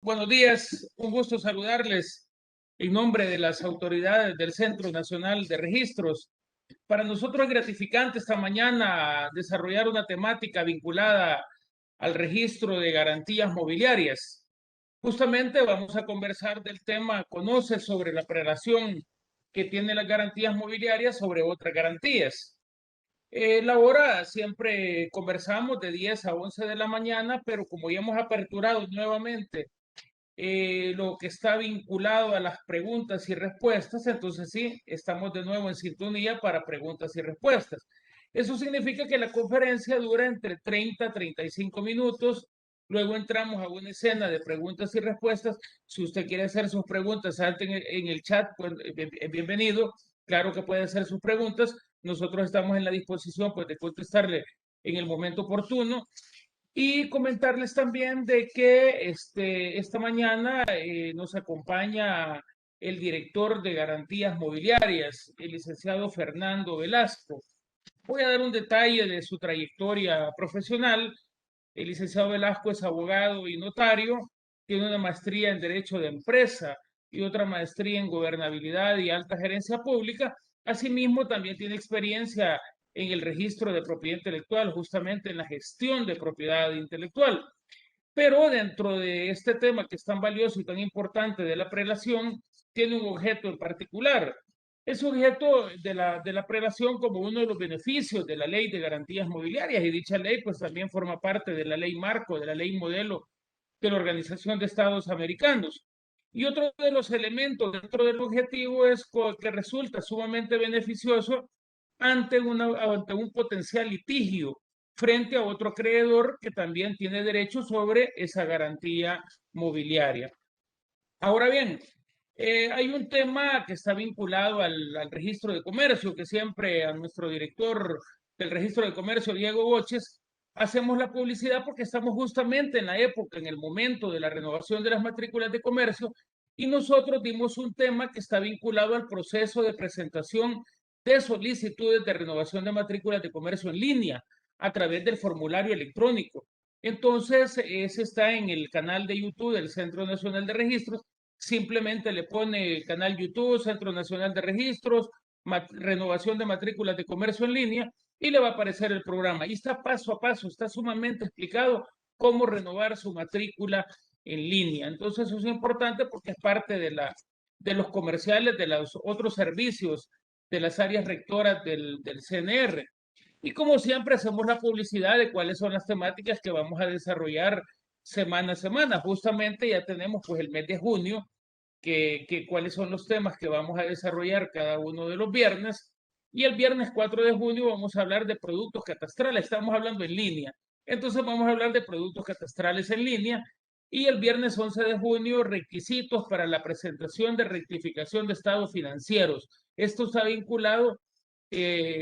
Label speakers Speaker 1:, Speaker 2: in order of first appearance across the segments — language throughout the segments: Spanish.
Speaker 1: Buenos días, un gusto saludarles en nombre de las autoridades del Centro Nacional de Registros. Para nosotros es gratificante esta mañana desarrollar una temática vinculada al registro de garantías mobiliarias. Justamente vamos a conversar del tema, conoce sobre la prelación que tienen las garantías mobiliarias sobre otras garantías. La hora siempre conversamos de 10 a 11 de la mañana, pero como ya hemos aperturado nuevamente lo que está vinculado a las preguntas y respuestas, entonces sí, estamos de nuevo en sintonía para preguntas y respuestas. Eso significa que la conferencia dura entre 30 a 35 minutos. Luego entramos a una escena de preguntas y respuestas. Si usted quiere hacer sus preguntas, salte en el chat, pues bienvenido. Claro que puede hacer sus preguntas. Nosotros estamos en la disposición pues, de contestarle en el momento oportuno. Y comentarles también de que esta mañana nos acompaña el director de Garantías Mobiliarias, el licenciado Fernando Velasco. Voy a dar un detalle de su trayectoria profesional. El licenciado Velasco es abogado y notario, tiene una maestría en Derecho de Empresa y otra maestría en Gobernabilidad y Alta Gerencia Pública. Asimismo, también tiene experiencia en el registro de propiedad intelectual, justamente en la gestión de propiedad intelectual. Pero dentro de este tema que es tan valioso y tan importante de la prelación, tiene un objeto en particular. Es objeto de la prelación como uno de los beneficios de la ley de garantías mobiliarias y dicha ley pues también forma parte de la ley marco, de la ley modelo de la Organización de Estados Americanos. Y otro de los elementos dentro del objetivo es que resulta sumamente beneficioso ante un potencial litigio frente a otro acreedor que también tiene derecho sobre esa garantía mobiliaria. Ahora bien, hay un tema que está vinculado al registro de comercio, que siempre a nuestro director del registro de comercio, Diego Boches, hacemos la publicidad porque estamos justamente en la época, en el momento de la renovación de las matrículas de comercio, y nosotros dimos un tema que está vinculado al proceso de presentación de solicitudes de renovación de matrículas de comercio en línea a través del formulario electrónico. Entonces, ese está en el canal de YouTube del Centro Nacional de Registros. Simplemente le pone canal YouTube, Centro Nacional de Registros, renovación de matrículas de comercio en línea y le va a aparecer el programa. Y está paso a paso, está sumamente explicado cómo renovar su matrícula en línea. Entonces eso es importante porque es parte de los comerciales, de los otros servicios de las áreas rectoras del CNR. Y como siempre hacemos la publicidad de cuáles son las temáticas que vamos a desarrollar semana a semana. Justamente ya tenemos pues el mes de junio, cuáles son los temas que vamos a desarrollar cada uno de los viernes. Y el viernes 4 de junio vamos a hablar de productos catastrales. Estamos hablando en línea. Entonces vamos a hablar de productos catastrales en línea. Y el viernes 11 de junio, requisitos para la presentación de rectificación de estados financieros. Esto está vinculado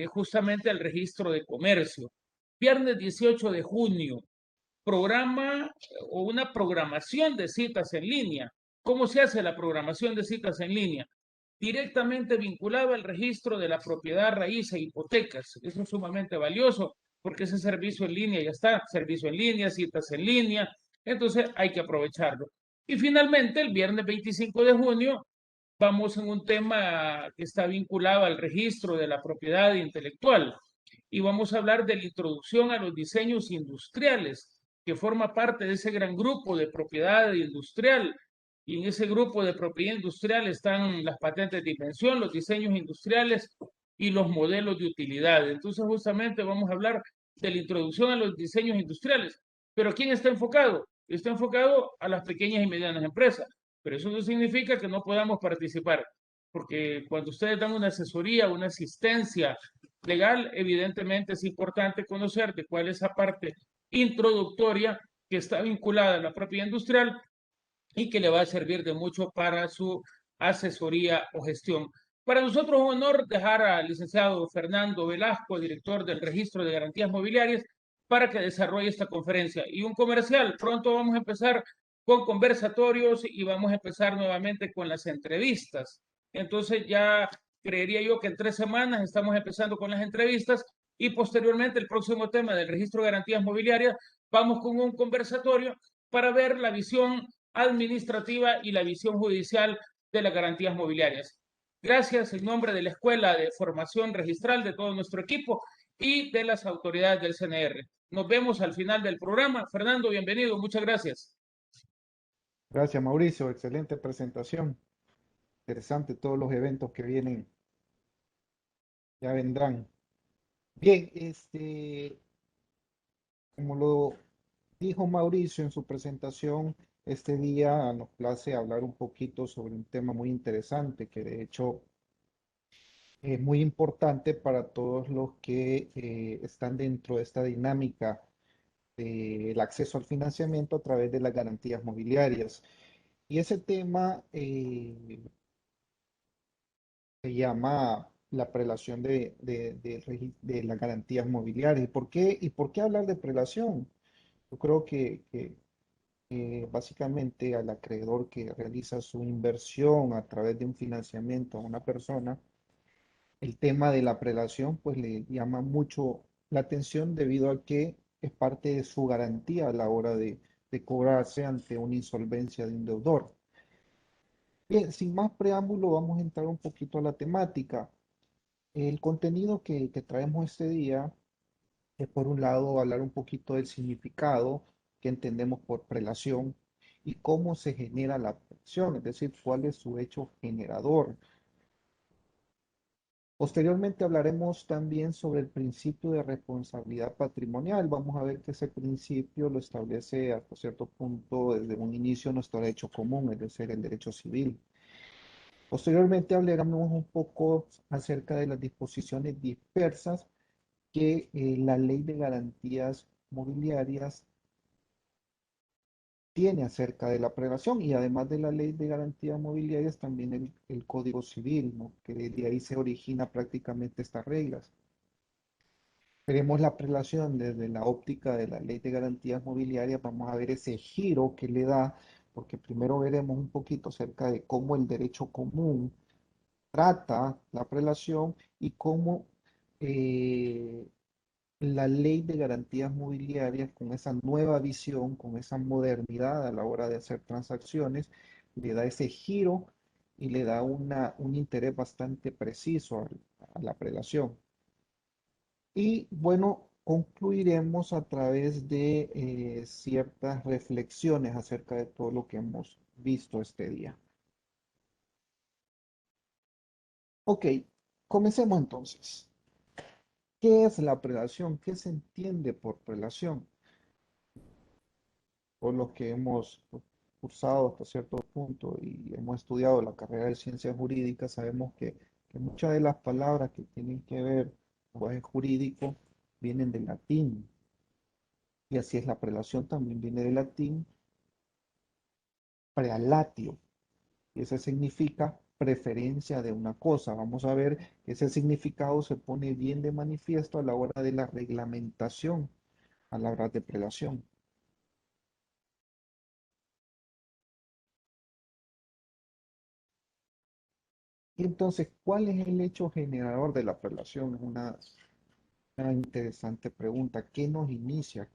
Speaker 1: justamente al registro de comercio. Viernes 18 de junio, programa o una programación de citas en línea. ¿Cómo se hace la programación de citas en línea? Directamente vinculado al registro de la propiedad raíz e hipotecas. Eso es sumamente valioso porque ese servicio en línea ya está, servicio en línea, citas en línea, entonces hay que aprovecharlo. Y finalmente, el viernes 25 de junio, vamos en un tema que está vinculado al registro de la propiedad intelectual y vamos a hablar de la introducción a los diseños industriales, que forma parte de ese gran grupo de propiedad industrial. Y en ese grupo de propiedad industrial están las patentes de invención, los diseños industriales y los modelos de utilidad. Entonces, justamente vamos a hablar de la introducción a los diseños industriales. Pero ¿a quién está enfocado? Está enfocado a las pequeñas y medianas empresas. Pero eso no significa que no podamos participar, porque cuando ustedes dan una asesoría, una asistencia legal, evidentemente es importante conocer de cuál es esa parte introductoria que está vinculada a la propiedad industrial y que le va a servir de mucho para su asesoría o gestión. Para nosotros es un honor dejar al licenciado Fernando Velasco, director del Registro de Garantías Mobiliarias, para que desarrolle esta conferencia. Y un comercial, pronto vamos a empezar con conversatorios y vamos a empezar nuevamente con las entrevistas. Entonces ya creería yo que en 3 semanas estamos empezando con las entrevistas y posteriormente el próximo tema del registro de garantías mobiliarias, vamos con un conversatorio para ver la visión administrativa y la visión judicial de las garantías mobiliarias. Gracias en nombre de la Escuela de Formación Registral, de todo nuestro equipo y de las autoridades del CNR. Nos vemos al final del programa. Fernando, bienvenido. Muchas gracias.
Speaker 2: Gracias, Mauricio. Excelente presentación. Interesante todos los eventos que vienen, ya vendrán. Bien, como lo dijo Mauricio en su presentación, este día nos place hablar un poquito sobre un tema muy interesante que de hecho es muy importante para todos los que están dentro de esta dinámica del acceso al financiamiento a través de las garantías mobiliarias. Y ese tema se llama la prelación de las garantías mobiliarias. ¿Y por qué hablar de prelación? Yo creo que básicamente al acreedor que realiza su inversión a través de un financiamiento a una persona, el tema de la prelación pues le llama mucho la atención debido a que es parte de su garantía a la hora de cobrarse ante una insolvencia de un deudor. Bien, sin más preámbulo, vamos a entrar un poquito a la temática. El contenido que traemos este día es, por un lado, hablar un poquito del significado que entendemos por prelación y cómo se genera la prelación, es decir, cuál es su hecho generador. Posteriormente hablaremos también sobre el principio de responsabilidad patrimonial. Vamos a ver que ese principio lo establece hasta cierto punto desde un inicio nuestro derecho común, es decir, el derecho civil. Posteriormente hablaremos un poco acerca de las disposiciones dispersas que la ley de garantías mobiliarias tiene acerca de la prelación y además de la ley de garantías mobiliarias también el Código Civil, ¿no? Que de ahí se origina prácticamente estas reglas. Veremos la prelación desde la óptica de la ley de garantías mobiliarias, vamos a ver ese giro que le da, porque primero veremos un poquito acerca de cómo el derecho común trata la prelación y cómo eh, la ley de garantías mobiliarias, con esa nueva visión, con esa modernidad a la hora de hacer transacciones, le da ese giro y le da un interés bastante preciso a la prelación. Y bueno, concluiremos a través de ciertas reflexiones acerca de todo lo que hemos visto este día. Ok, comencemos entonces. ¿Qué es la prelación? ¿Qué se entiende por prelación? Por los que hemos cursado hasta cierto punto y hemos estudiado la carrera de ciencias jurídicas, sabemos que muchas de las palabras que tienen que ver con lenguaje jurídico vienen del latín. Y así es la prelación, también viene del latín prealatio. Y ese significa preferencia de una cosa. Vamos a ver que ese significado se pone bien de manifiesto a la hora de la reglamentación, a la hora de prelación. Y entonces, ¿cuál es el hecho generador de la prelación? Es una interesante pregunta. ¿Qué nos inicia?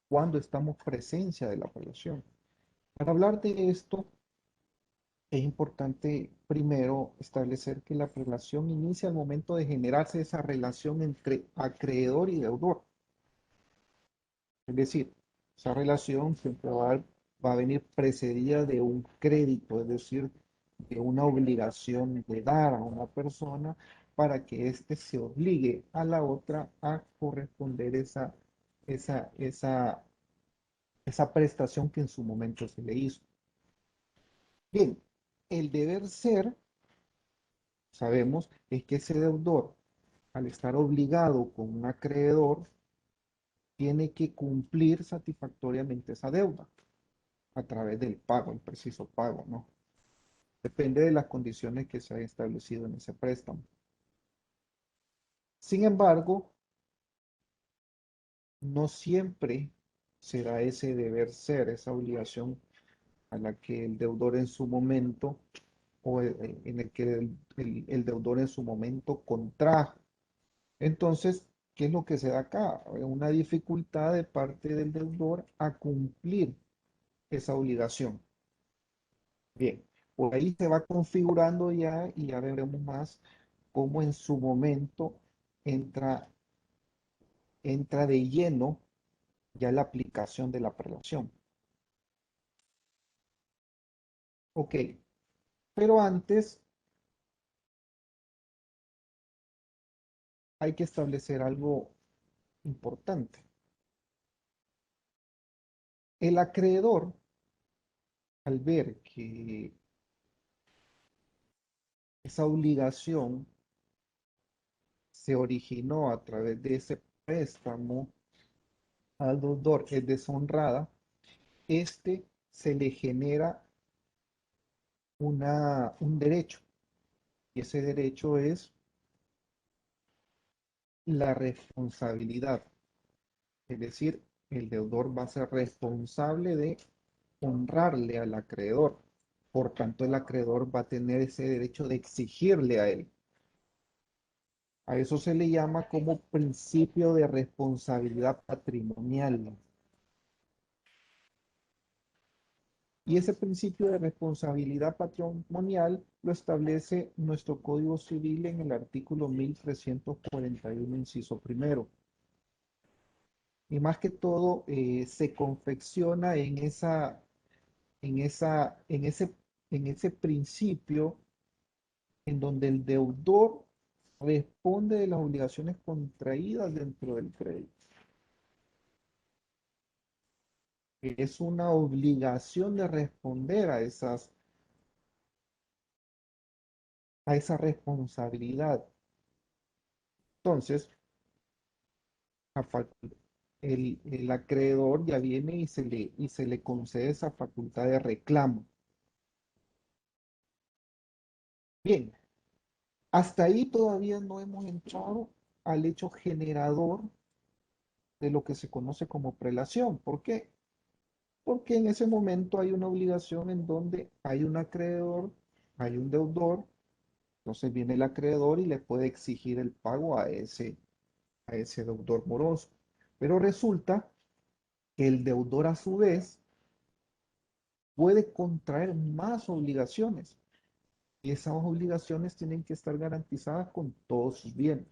Speaker 2: ¿Cuándo estamos presencia de la prelación? Para hablar de esto, es importante primero establecer que la prelación inicia al momento de generarse esa relación entre acreedor y deudor. Es decir, esa relación siempre va a venir precedida de un crédito, es decir, de una obligación de dar a una persona para que éste se obligue a la otra a corresponder esa, esa, esa prestación que en su momento se le hizo. Bien, el deber ser, sabemos, es que ese deudor, al estar obligado con un acreedor, tiene que cumplir satisfactoriamente esa deuda a través del pago, el preciso pago, ¿no? Depende de las condiciones que se hayan establecido en ese préstamo. Sin embargo, no siempre será ese deber ser, esa obligación a la que el deudor en su momento o en el que el deudor en su momento contrajo. Entonces, ¿qué es lo que se da acá? Una dificultad de parte del deudor a cumplir esa obligación. Bien, por ahí se va configurando ya y ya veremos más cómo en su momento entra, entra de lleno ya la aplicación de la prelación. Ok, pero antes hay que establecer algo importante. El acreedor, al ver que esa obligación se originó a través de ese préstamo al deudor es deshonrada, este se le genera un derecho. Y ese derecho es la responsabilidad. Es decir, el deudor va a ser responsable de honrarle al acreedor. Por tanto, el acreedor va a tener ese derecho de exigirle a él. A eso se le llama como principio de responsabilidad patrimonial. Y ese principio de responsabilidad patrimonial lo establece nuestro Código Civil en el artículo 1341, inciso primero. Y más que todo se confecciona en esa, en ese principio en donde el deudor responde de las obligaciones contraídas dentro del crédito. Es una obligación de responder a esa responsabilidad. Entonces, el acreedor ya viene y se le concede esa facultad de reclamo. Bien, hasta ahí todavía no hemos entrado al hecho generador de lo que se conoce como prelación. ¿Por qué? Porque en ese momento hay una obligación en donde hay un acreedor, hay un deudor, entonces viene el acreedor y le puede exigir el pago a ese deudor moroso. Pero resulta que el deudor a su vez puede contraer más obligaciones y esas obligaciones tienen que estar garantizadas con todos sus bienes.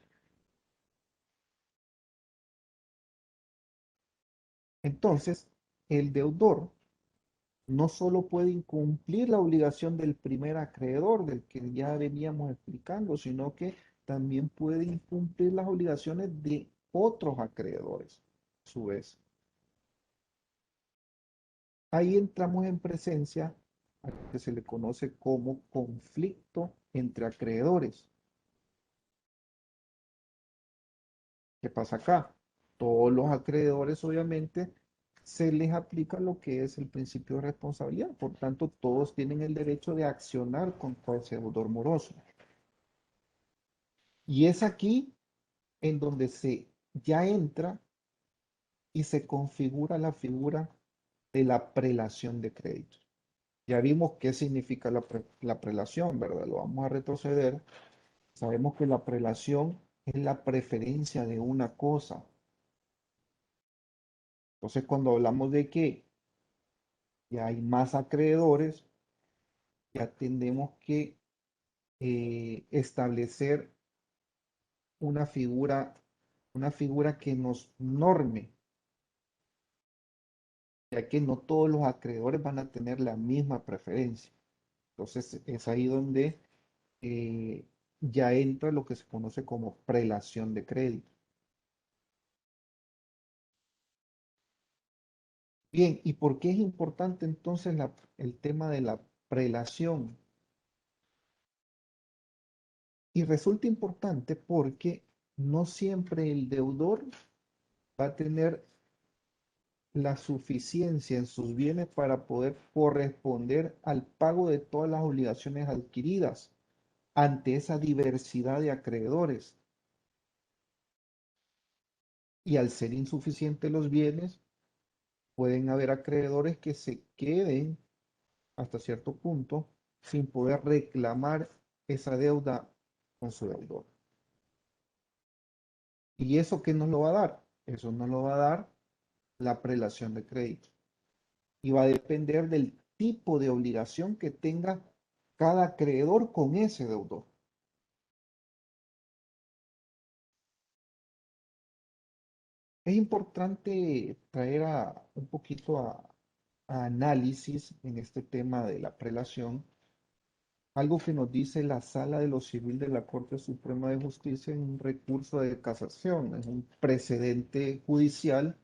Speaker 2: Entonces, el deudor no solo puede incumplir la obligación del primer acreedor, del que ya veníamos explicando, sino que también puede incumplir las obligaciones de otros acreedores, a su vez. Ahí entramos en presencia a lo que se le conoce como conflicto entre acreedores. ¿Qué pasa acá? Todos los acreedores, obviamente, se les aplica lo que es el principio de responsabilidad. Por tanto, todos tienen el derecho de accionar contra ese deudor moroso. Y es aquí en donde se ya entra y se configura la figura de la prelación de crédito. Ya vimos qué significa la prelación, ¿verdad? Lo vamos a retroceder. Sabemos que la prelación es la preferencia de una cosa. Entonces, cuando hablamos de que ya hay más acreedores, ya tenemos que establecer una figura, una figura que nos norme, ya que no todos los acreedores van a tener la misma preferencia. Entonces es ahí donde ya entra lo que se conoce como prelación de crédito. Bien, ¿y por qué es importante entonces el tema de la prelación? Y resulta importante porque no siempre el deudor va a tener la suficiencia en sus bienes para poder corresponder al pago de todas las obligaciones adquiridas ante esa diversidad de acreedores. Y al ser insuficientes los bienes, pueden haber acreedores que se queden hasta cierto punto sin poder reclamar esa deuda con su deudor. ¿Y eso qué nos lo va a dar? Eso nos lo va a dar la prelación de crédito. y va a depender del tipo de obligación que tenga cada acreedor con ese deudor. Es importante traer un poquito a análisis en este tema de la prelación, algo que nos dice la Sala de lo Civil de la Corte Suprema de Justicia en un recurso de casación, es un precedente judicial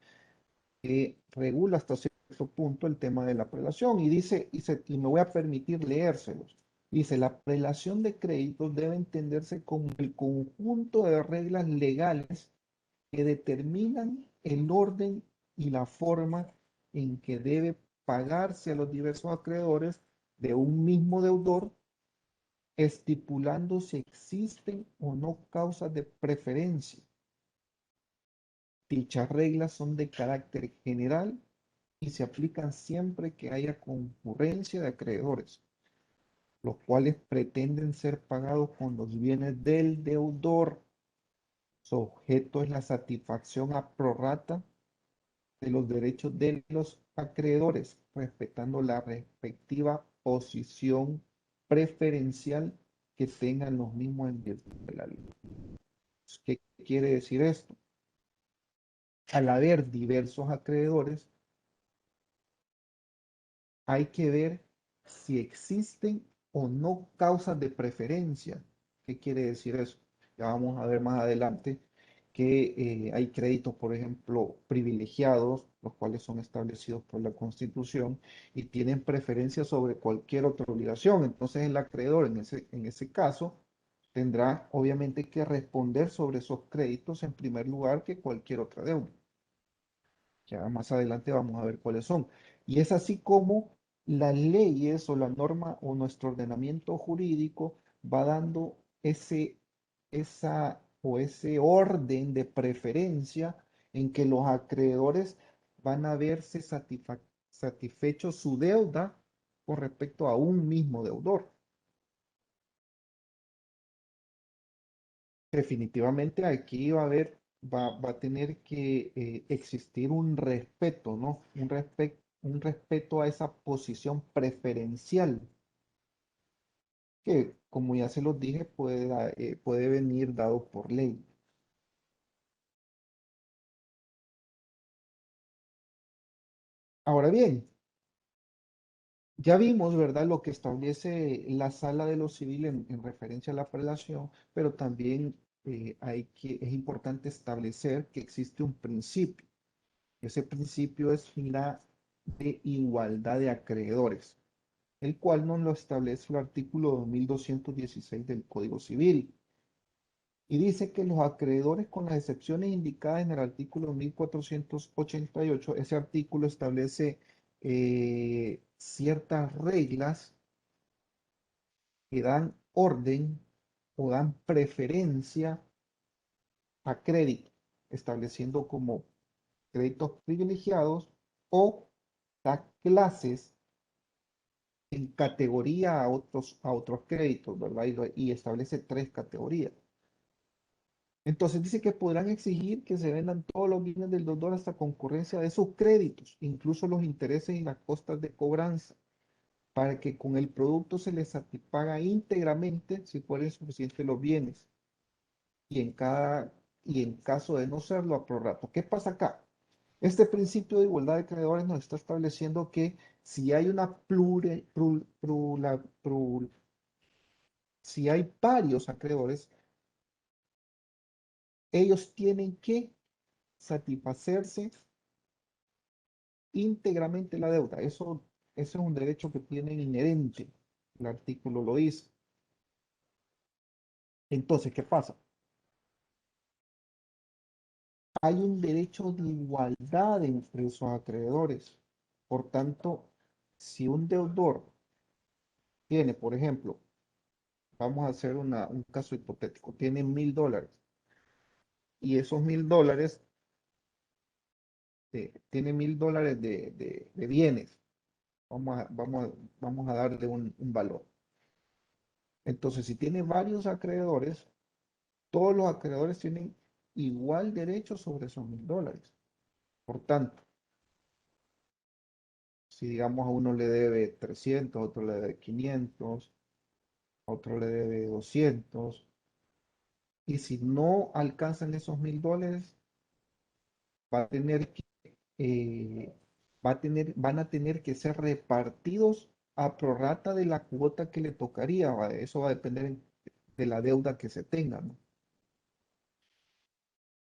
Speaker 2: que regula hasta cierto punto el tema de la prelación y dice, y me voy a permitir leérselos. Dice, la prelación de créditos debe entenderse como el conjunto de reglas legales que determinan el orden y la forma en que debe pagarse a los diversos acreedores de un mismo deudor, estipulando si existen o no causas de preferencia. Dichas reglas son de carácter general y se aplican siempre que haya concurrencia de acreedores, los cuales pretenden ser pagados con los bienes del deudor. Su objeto es la satisfacción a prorrata de los derechos de los acreedores, respetando la respectiva posición preferencial que tengan los mismos en virtud de la ley. ¿Qué quiere decir esto? Al haber diversos acreedores, hay que ver si existen o no causas de preferencia. ¿Qué quiere decir eso? Ya vamos a ver más adelante que hay créditos, por ejemplo, privilegiados, los cuales son establecidos por la Constitución y tienen preferencia sobre cualquier otra obligación. Entonces el acreedor en ese caso tendrá obviamente que responder sobre esos créditos en primer lugar que cualquier otra deuda. Ya más adelante vamos a ver cuáles son. Y es así como las leyes o la norma o nuestro ordenamiento jurídico va dando ese orden de preferencia en que los acreedores van a verse satisfechos su deuda con respecto a un mismo deudor. Definitivamente aquí va a tener que existir un respeto, ¿no? Un respeto a esa posición preferencial que, como ya se los dije, puede venir dado por ley. Ahora bien, ya vimos, ¿verdad?, lo que establece la Sala de lo Civil en referencia a la prelación, pero también es importante establecer que existe un principio. Ese principio es la de igualdad de acreedores, el cual nos lo establece el artículo 2216 del Código Civil. Y dice que los acreedores, con las excepciones indicadas en el artículo 1488, ese artículo establece ciertas reglas que dan orden o dan preferencia a crédito, estableciendo como créditos privilegiados o da clases en categoría a otros créditos, ¿verdad? Y establece tres categorías. Entonces dice que podrán exigir que se vendan todos los bienes del deudor hasta concurrencia de sus créditos, incluso los intereses y las costas de cobranza, para que con el producto se les satisfaga íntegramente si fueren suficientes los bienes. Y en caso de no serlo, a prorrato. ¿Qué pasa acá? Este principio de igualdad de acreedores nos está estableciendo que si hay una si hay varios acreedores, ellos tienen que satisfacerse íntegramente la deuda. Eso es un derecho que tienen inherente. El artículo lo dice. Entonces, ¿qué pasa? Hay un derecho de igualdad entre esos acreedores. Por tanto, si un deudor tiene, por ejemplo, vamos a hacer un caso hipotético, tiene $1000 y esos $1000, tiene $1000 de bienes. Vamos a darle un valor. Entonces, si tiene varios acreedores, todos los acreedores tienen igual derecho sobre esos $1000. Por tanto, Si digamos a uno le debe 300, a otro le debe 500, a otro le debe 200, y si no alcanzan esos $1000, va a tener que, eh, van a tener que ser repartidos a prorrata de la cuota que le tocaría. Eso va a depender de la deuda que se tenga, ¿no?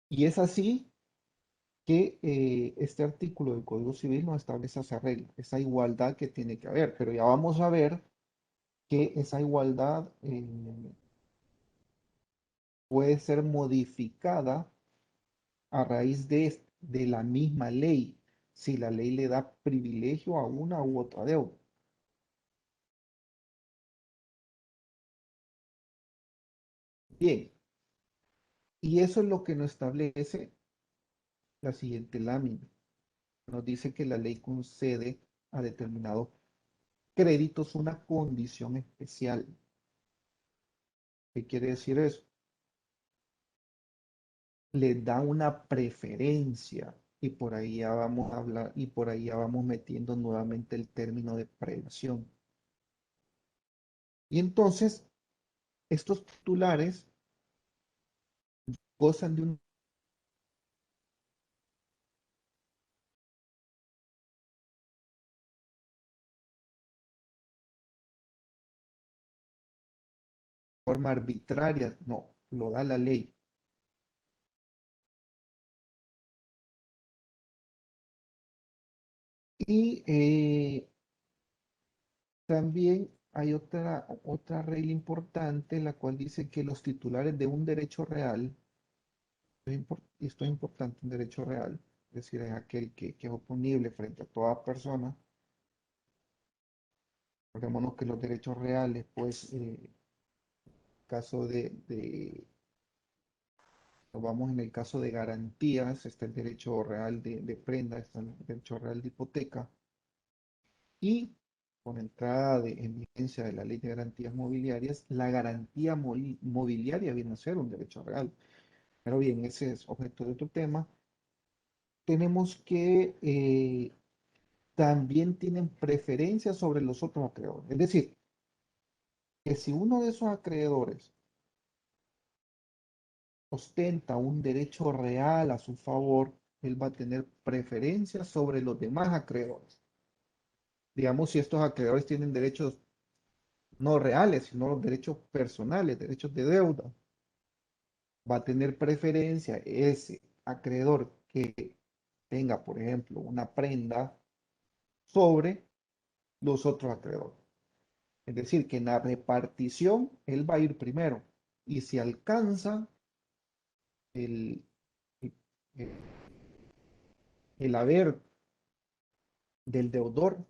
Speaker 2: Y es así que este artículo del Código Civil nos establece esa regla, esa igualdad que tiene que haber. Pero ya vamos a ver que esa igualdad puede ser modificada a raíz de la misma ley, si la ley le da privilegio a una u otra deuda. Bien, y eso es lo que nos establece la siguiente lámina. Nos dice que la ley concede a determinados créditos una condición especial. ¿Qué quiere decir eso? Le da una preferencia y por ahí ya vamos a hablar y por ahí ya vamos metiendo nuevamente el término de prevención. Y entonces, estos titulares gozan de una forma arbitraria, no, lo da la ley. Y también hay otra regla importante, la cual dice que los titulares de un derecho real, esto es importante, un derecho real, es decir, es aquel que es oponible frente a toda persona. Recordémonos que los derechos reales, pues, caso nos vamos en el caso de garantías, está el derecho real de prenda, está el derecho real de hipoteca, y con entrada en vigencia de la ley de garantías mobiliarias, la garantía mobiliaria viene a ser un derecho real. Pero bien, ese es objeto de otro tema. Tenemos que también tienen preferencia sobre los otros acreedores. Es decir, que si uno de esos acreedores ostenta un derecho real a su favor, él va a tener preferencia sobre los demás acreedores. Digamos, si estos acreedores tienen derechos no reales, sino los derechos personales, derechos de deuda, va a tener preferencia ese acreedor que tenga, por ejemplo, una prenda sobre los otros acreedores. Es decir, que en la repartición él va a ir primero y si alcanza el, el, el haber del deudor,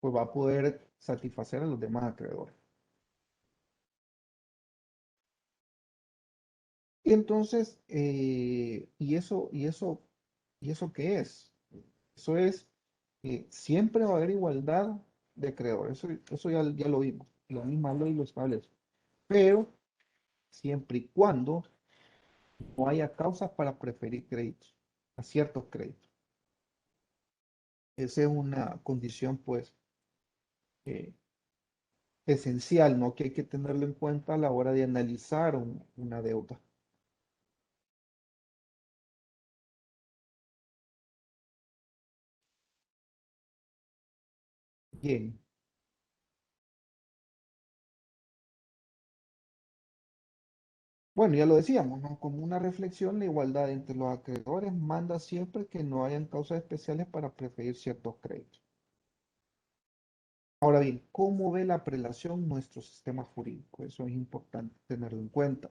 Speaker 2: pues va a poder satisfacer a los demás acreedores. Y entonces, ¿y eso qué es? Eso es que siempre va a haber igualdad de acreedores. Eso ya lo vimos. La misma ley lo establece. Pero siempre y cuando no haya causas para preferir créditos, a ciertos créditos. Esa es una condición, pues, eh, esencial, ¿no? Que hay que tenerlo en cuenta a la hora de analizar una deuda. Bien. Bueno, ya lo decíamos, ¿no? Como una reflexión, la igualdad entre los acreedores manda siempre que no hayan causas especiales para preferir ciertos créditos. Ahora bien, ¿cómo ve la prelación nuestro sistema jurídico? Eso es importante tenerlo en cuenta.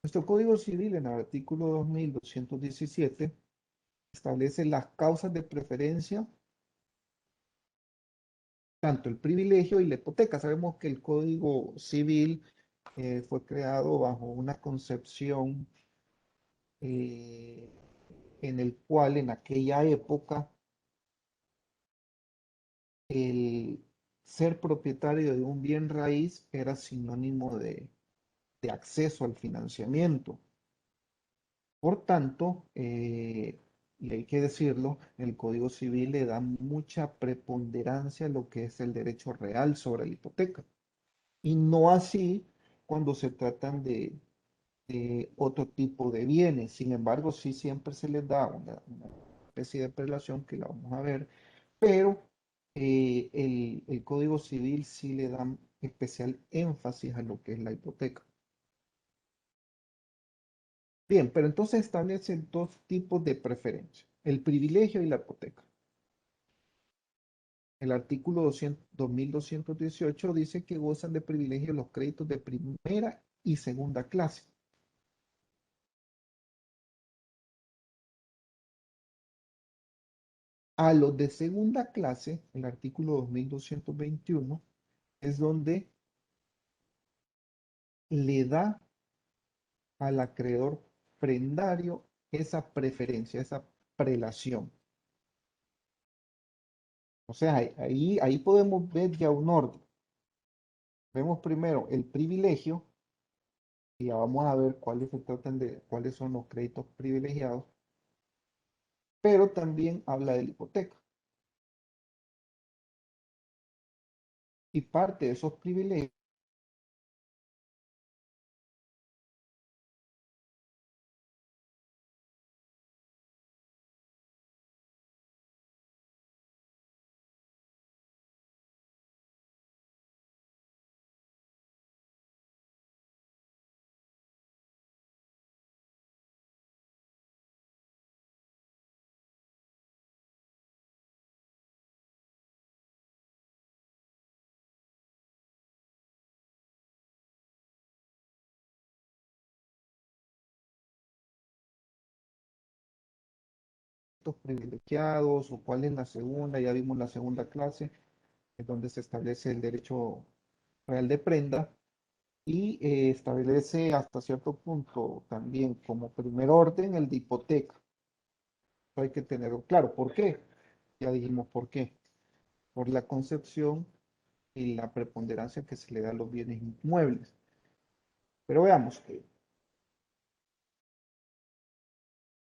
Speaker 2: Nuestro Código Civil, en el artículo 2217, establece las causas de preferencia, tanto el privilegio y la hipoteca. Sabemos que el Código Civil fue creado bajo una concepción eh, en el cual en aquella época el ser propietario de un bien raíz era sinónimo de acceso al financiamiento. Por tanto, y hay que decirlo, el Código Civil le da mucha preponderancia a lo que es el derecho real sobre la hipoteca. Y no así cuando se tratan de otro tipo de bienes. Sin embargo, sí siempre se les da una especie de prelación que la vamos a ver, pero el Código Civil sí le da especial énfasis a lo que es la hipoteca. Bien, pero entonces establecen dos tipos de preferencia, el privilegio y la hipoteca. El artículo 2218 dice que gozan de privilegio los créditos de primera y segunda clase. A los de segunda clase, el artículo 2221 es donde le da al acreedor prendario esa preferencia, esa prelación. O sea, ahí podemos ver ya un orden. Vemos primero el privilegio, y ya vamos a ver cuáles se tratan de, cuáles son los créditos privilegiados, pero también habla de la hipoteca. Y parte de esos privilegios privilegiados o cuál es la segunda, ya vimos la segunda clase, es donde se establece el derecho real de prenda y establece hasta cierto punto también como primer orden el de hipoteca. Eso hay que tenerlo claro. ¿Por qué? Ya dijimos por qué. Por la concepción y la preponderancia que se le da a los bienes inmuebles. Pero veamos.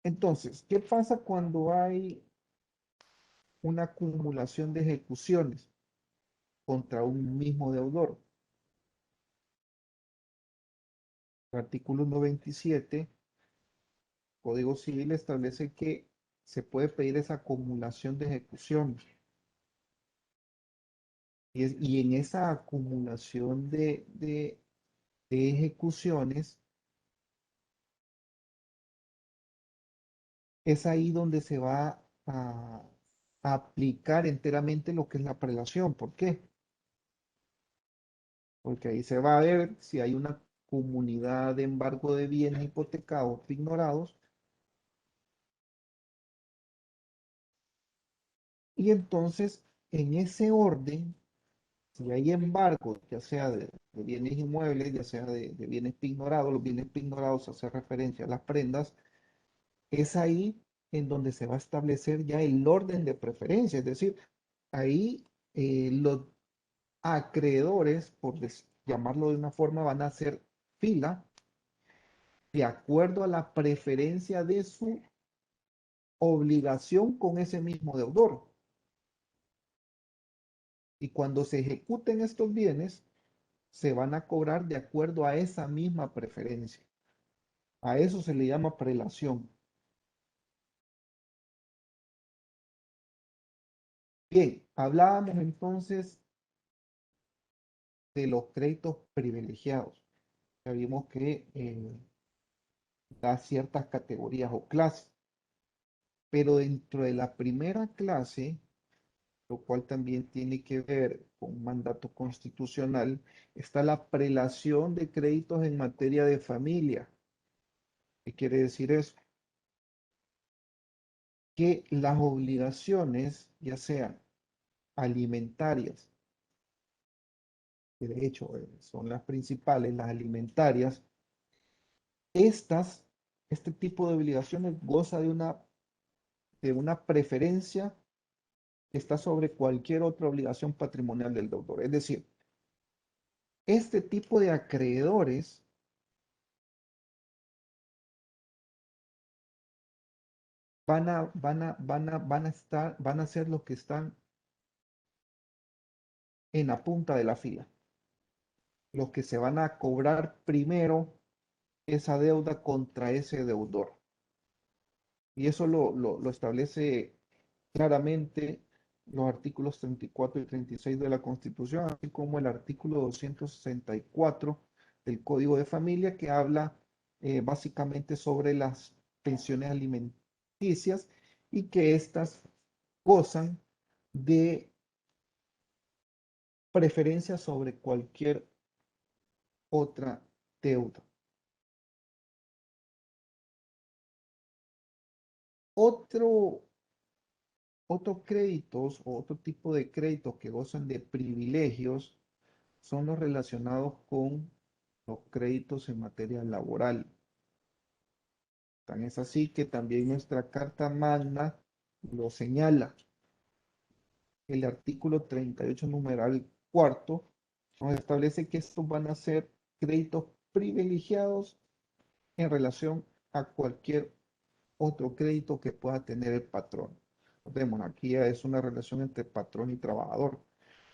Speaker 2: Entonces, ¿qué pasa cuando hay una acumulación de ejecuciones contra un mismo deudor? El artículo 97, Código Civil establece que se puede pedir esa acumulación de ejecuciones. Y en esa acumulación de ejecuciones, es ahí donde se va a aplicar enteramente lo que es la prelación. ¿Por qué? Porque ahí se va a ver si hay una comunidad de embargo de bienes hipotecados o ignorados. Y entonces, en ese orden, si hay embargo, ya sea de bienes inmuebles, ya sea de bienes ignorados, los bienes ignorados hace referencia a las prendas, es ahí en donde se va a establecer ya el orden de preferencia. Es decir, ahí los acreedores, por llamarlo de una forma, van a hacer fila de acuerdo a la preferencia de su obligación con ese mismo deudor. Y cuando se ejecuten estos bienes, se van a cobrar de acuerdo a esa misma preferencia. A eso se le llama prelación. Bien, hablábamos entonces de los créditos privilegiados. Ya vimos que da ciertas categorías o clases, pero dentro de la primera clase, lo cual también tiene que ver con un mandato constitucional, está la prelación de créditos en materia de familia. ¿Qué quiere decir eso? Que las obligaciones, ya sean alimentarias, que de hecho son las principales, las alimentarias, estas, este tipo de obligaciones goza de una preferencia que está sobre cualquier otra obligación patrimonial del deudor. Es decir, este tipo de acreedores van a ser los que están en la punta de la fila, los que se van a cobrar primero esa deuda contra ese deudor. Y eso lo establece claramente los artículos 34 y 36 de la Constitución, así como el artículo 264 del Código de Familia, que habla básicamente sobre las pensiones alimenticias y que éstas gozan de preferencia sobre cualquier otra deuda. Otro, Otros créditos o otro tipo de créditos que gozan de privilegios son los relacionados con los créditos en materia laboral. Tan es así que también nuestra Carta Magna lo señala. El artículo 38, numeral cuarto, nos establece que estos van a ser créditos privilegiados en relación a cualquier otro crédito que pueda tener el patrón. Vemos, aquí ya es una relación entre patrón y trabajador.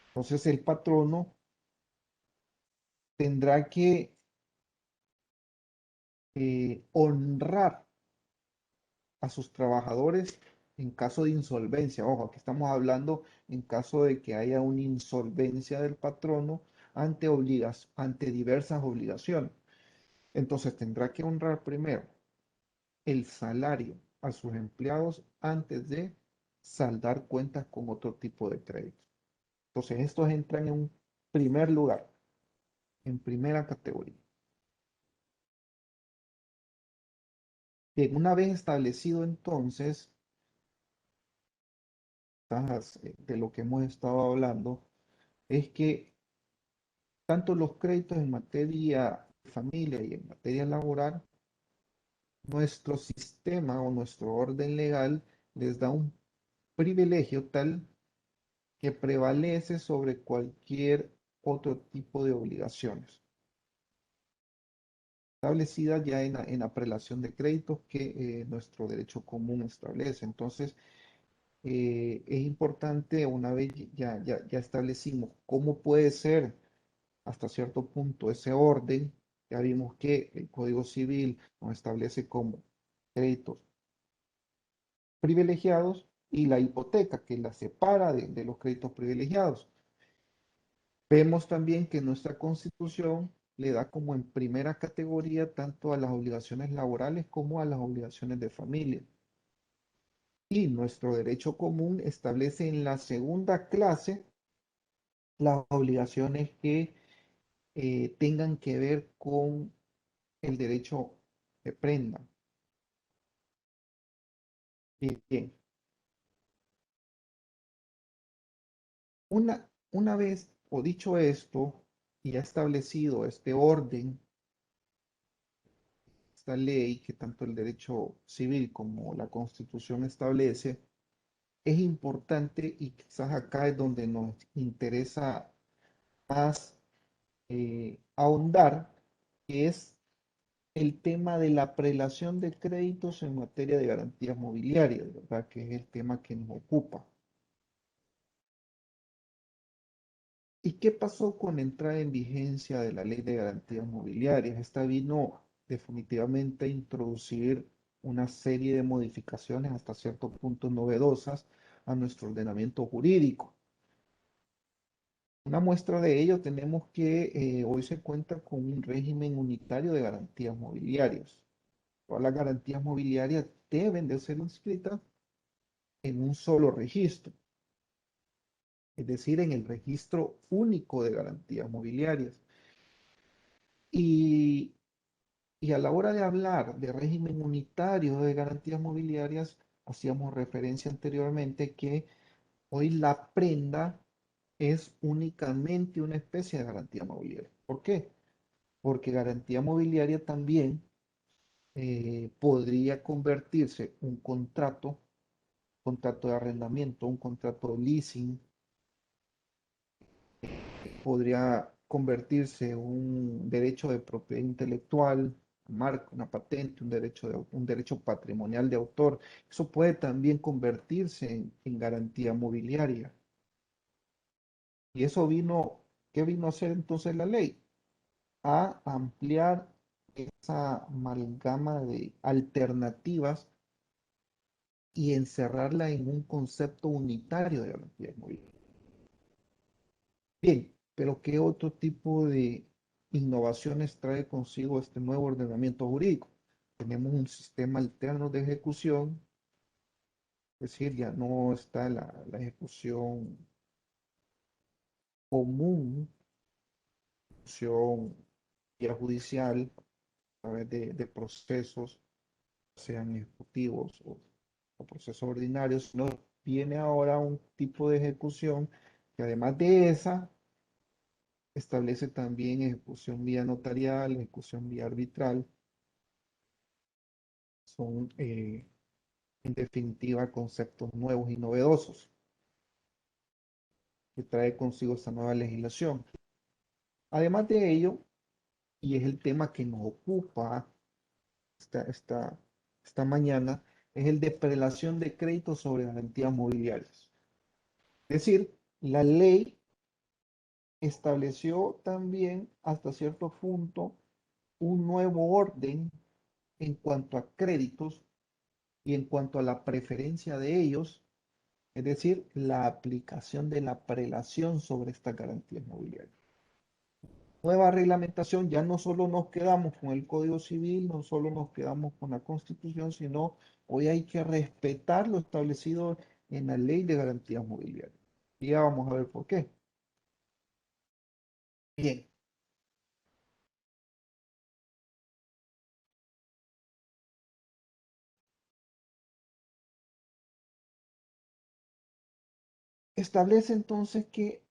Speaker 2: Entonces el patrono tendrá que honrar a sus trabajadores en caso de insolvencia. Ojo, aquí estamos hablando en caso de que haya una insolvencia del patrono ante diversas obligaciones. Entonces tendrá que honrar primero el salario a sus empleados antes de saldar cuentas con otro tipo de crédito. Entonces estos entran en un primer lugar, en primera categoría. Bien, una vez establecido entonces de lo que hemos estado hablando, es que tanto los créditos en materia de familia y en materia laboral, nuestro sistema o nuestro orden legal les da un privilegio tal que prevalece sobre cualquier otro tipo de obligaciones establecidas ya en la prelación de créditos que nuestro derecho común establece. Entonces, es importante, una vez ya establecimos cómo puede ser hasta cierto punto ese orden, ya vimos que el Código Civil nos establece como créditos privilegiados y la hipoteca que la separa de los créditos privilegiados. Vemos también que nuestra Constitución le da como en primera categoría tanto a las obligaciones laborales como a las obligaciones de familia. Y nuestro derecho común establece en la segunda clase las obligaciones que tengan que ver con el derecho de prenda. Bien, bien. Una vez o dicho esto y ya establecido este orden, esta ley que tanto el derecho civil como la Constitución establece, es importante y quizás acá es donde nos interesa más ahondar, que es el tema de la prelación de créditos en materia de garantías mobiliarias, ¿verdad? Que es el tema que nos ocupa. ¿Y qué pasó con la entrada en vigencia de la Ley de Garantías Mobiliarias? Esta vino definitivamente a introducir una serie de modificaciones hasta cierto punto novedosas a nuestro ordenamiento jurídico. Una muestra de ello tenemos que hoy se cuenta con un régimen unitario de garantías mobiliarias. Todas las garantías mobiliarias deben de ser inscritas en un solo registro, es decir, en el registro único de garantías mobiliarias. Y, y a la hora de hablar de régimen unitario de garantías mobiliarias, hacíamos referencia anteriormente que hoy la prenda es únicamente una especie de garantía mobiliaria. ¿Por qué? Porque garantía mobiliaria también podría convertirse un contrato de arrendamiento, un contrato de leasing, podría convertirse un derecho de propiedad intelectual, marca, una patente, un derecho patrimonial de autor. Eso puede también convertirse en garantía mobiliaria. Y eso vino, ¿qué vino a hacer entonces la ley? A ampliar esa amalgama de alternativas y encerrarla en un concepto unitario de garantía mobiliaria. Bien, pero ¿qué otro tipo de innovaciones trae consigo este nuevo ordenamiento jurídico? Tenemos un sistema alterno de ejecución, es decir, ya no está la ejecución común, ejecución vía judicial a través de procesos, sean ejecutivos o procesos ordinarios, sino viene ahora un tipo de ejecución que además de esa establece también ejecución vía notarial, ejecución vía arbitral. Son, en definitiva, conceptos nuevos y novedosos que trae consigo esta nueva legislación. Además de ello, y es el tema que nos ocupa esta, esta, esta mañana, es el de prelación de créditos sobre garantías mobiliarias. Es decir, la ley estableció también hasta cierto punto un nuevo orden en cuanto a créditos y en cuanto a la preferencia de ellos, es decir, la aplicación de la prelación sobre estas garantías mobiliarias. Nueva reglamentación, ya no solo nos quedamos con el Código Civil, no solo nos quedamos con la Constitución, sino hoy hay que respetar lo establecido en la Ley de Garantías Mobiliarias. Y ya vamos a ver por qué. Bien, establece entonces que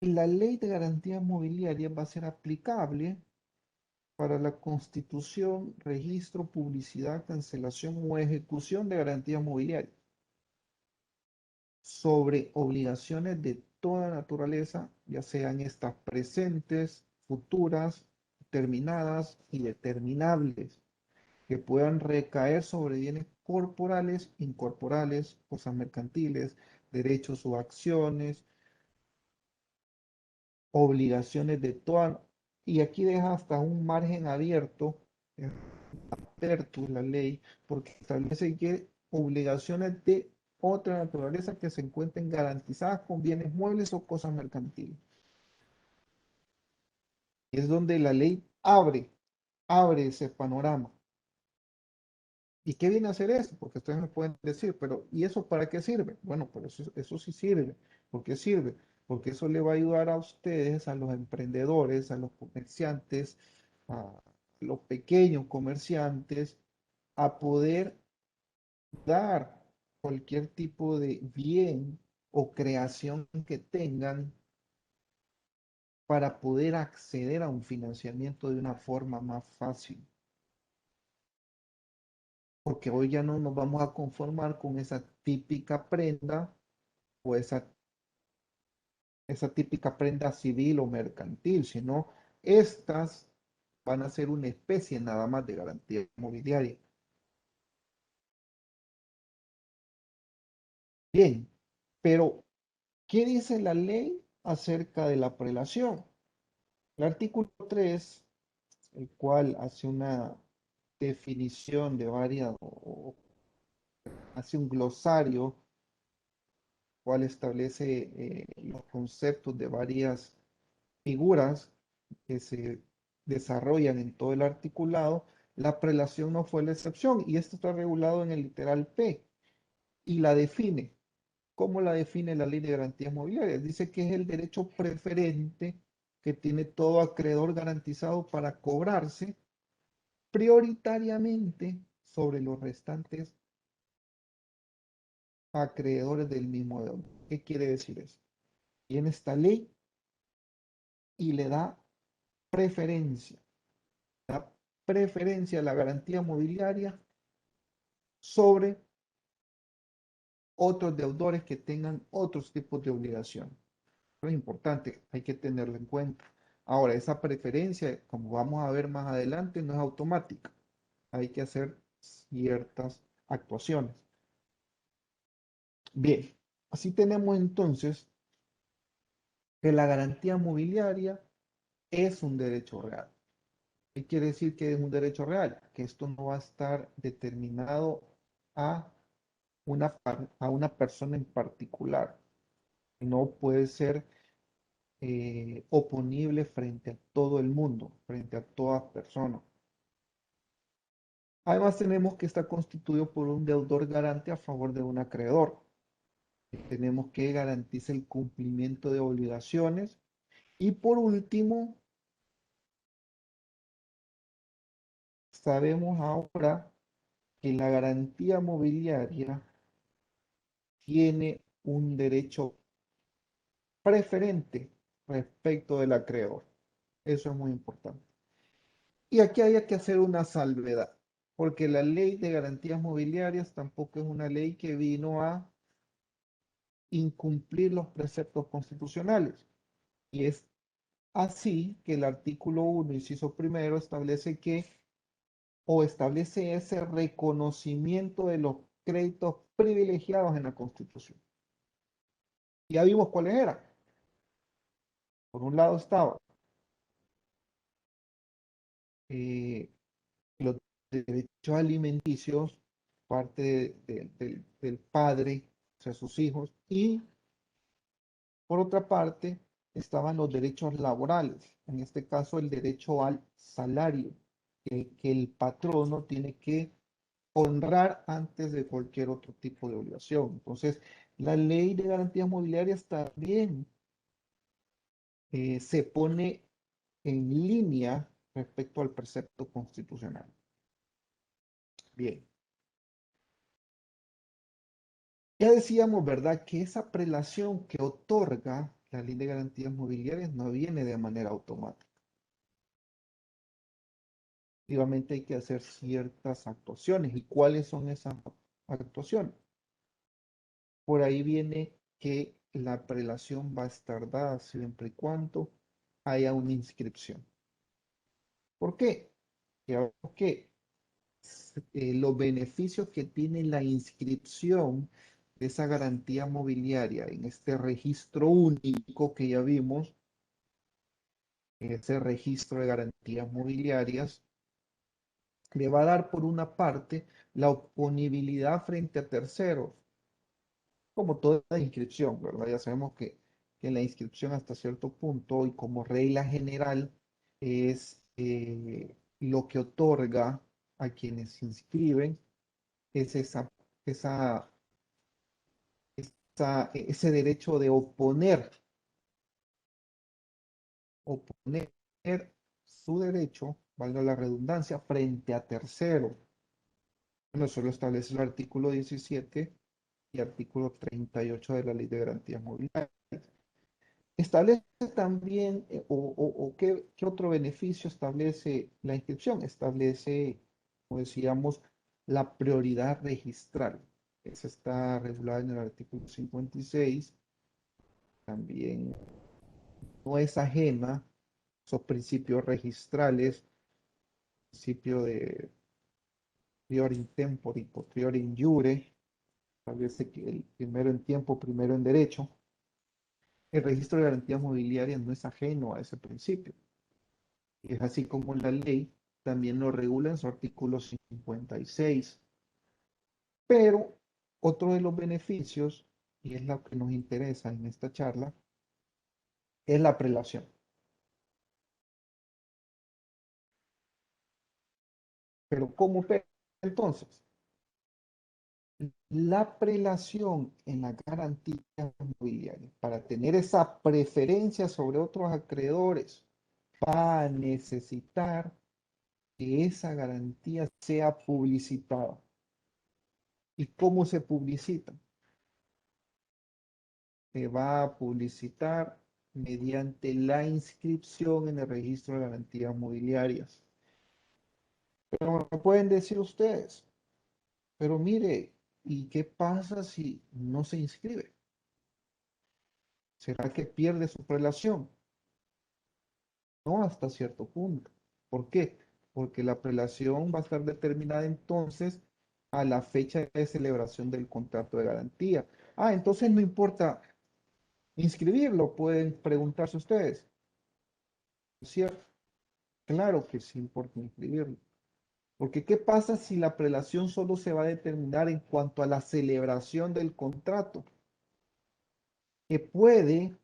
Speaker 2: la Ley de Garantías Mobiliarias va a ser aplicable para la constitución, registro, publicidad, cancelación o ejecución de garantías mobiliarias sobre obligaciones de toda naturaleza, ya sean estas presentes, futuras, terminadas y determinables, que puedan recaer sobre bienes corporales, incorporales, cosas mercantiles, derechos o acciones, obligaciones de toda, y aquí deja hasta un margen abierto, la ley, porque establece que obligaciones de otra naturaleza que se encuentren garantizadas con bienes muebles o cosas mercantiles. Es donde la ley abre ese panorama. ¿Y qué viene a hacer eso? Porque ustedes me pueden decir, pero ¿y eso para qué sirve? Bueno, pues eso sí sirve. ¿Por qué sirve? Porque eso le va a ayudar a ustedes, a los emprendedores, a los comerciantes, a los pequeños comerciantes, a poder dar cualquier tipo de bien o creación que tengan para poder acceder a un financiamiento de una forma más fácil. Porque hoy ya no nos vamos a conformar con esa típica prenda o esa típica prenda civil o mercantil, sino estas van a ser una especie nada más de garantía inmobiliaria. Bien, pero ¿qué dice la ley acerca de la prelación? El artículo 3, el cual hace una definición de varias, o hace un glosario, cual establece los conceptos de varias figuras que se desarrollan en todo el articulado. La prelación no fue la excepción y esto está regulado en el literal P y la define. ¿Cómo la define la Ley de Garantías Mobiliarias? Dice que es el derecho preferente que tiene todo acreedor garantizado para cobrarse prioritariamente sobre los restantes acreedores del mismo deudor. ¿Qué quiere decir eso? Tiene esta ley y le preferencia, da preferencia a la garantía mobiliaria sobre otros deudores que tengan otros tipos de obligación. Es importante, hay que tenerlo en cuenta. Ahora, esa preferencia, como vamos a ver más adelante, no es automática. Hay que hacer ciertas actuaciones. Bien, así tenemos entonces que la garantía mobiliaria es un derecho real. ¿Qué quiere decir que es un derecho real? Que esto no va a estar determinado a a una persona en particular. No puede ser oponible frente a todo el mundo, frente a todas personas. Además, tenemos que estar constituido por un deudor garante a favor de un acreedor. Tenemos que garantizar el cumplimiento de obligaciones. Y por último, sabemos ahora que la garantía mobiliaria tiene un derecho preferente respecto del acreedor. Eso es muy importante. Y aquí hay que hacer una salvedad, porque la ley de garantías mobiliarias tampoco es una ley que vino a incumplir los preceptos constitucionales. Y es así que el artículo 1, inciso primero, establece que, o establece ese reconocimiento de los créditos privilegiados en la Constitución. Ya vimos cuáles eran. Por un lado estaba eh, los derechos alimenticios, parte del padre, o sea, sus hijos, y por otra parte estaban los derechos laborales, en este caso el derecho al salario, que el patrono tiene que honrar antes de cualquier otro tipo de obligación. Entonces, la ley de garantías mobiliarias también se pone en línea respecto al precepto constitucional. Bien, ya decíamos, ¿verdad?, que esa prelación que otorga la ley de garantías mobiliarias no viene de manera automática. Efectivamente hay que hacer ciertas actuaciones. ¿Y cuáles son esas actuaciones? Por ahí viene que la prelación va a estar dada siempre y cuando haya una inscripción. ¿Por qué? Porque los beneficios que tiene la inscripción de esa garantía mobiliaria en este registro único que ya vimos, ese registro de garantías mobiliarias, le va a dar por una parte la oponibilidad frente a terceros, como toda inscripción, ¿verdad? Ya sabemos que la inscripción hasta cierto punto y como regla general es lo que otorga a quienes se inscriben es esa, ese derecho de oponer su derecho, valga la redundancia, frente a terceros. Bueno, eso lo establece el artículo 17 y artículo 38 de la Ley de Garantías Mobiliarias. Establece también, ¿qué otro beneficio establece la inscripción? Establece, como decíamos, la prioridad registral. Esa está regulada en el artículo 56. También no es ajena a esos principios registrales, principio de prior in tempore, posterior in iure, establece que el primero en tiempo, primero en derecho. El registro de garantías mobiliarias no es ajeno a ese principio. Es así como la ley también lo regula en su artículo 56. Pero otro de los beneficios, y es lo que nos interesa en esta charla, es la prelación. Pero ¿cómo opera entonces? La prelación en la garantía mobiliaria, para tener esa preferencia sobre otros acreedores, va a necesitar que esa garantía sea publicitada. ¿Y cómo se publicita? Se va a publicitar mediante la inscripción en el registro de garantías mobiliarias. Pero me pueden decir ustedes, pero mire, ¿y qué pasa si no se inscribe? ¿Será que pierde su prelación? no hasta cierto punto. ¿Por qué? Porque la prelación va a estar determinada entonces a la fecha de celebración del contrato de garantía. Ah, entonces no importa inscribirlo, pueden preguntarse ustedes. ¿Cierto? Claro que sí importa inscribirlo. Porque ¿qué pasa si la prelación solo se va a determinar en cuanto a la celebración del contrato? Que puede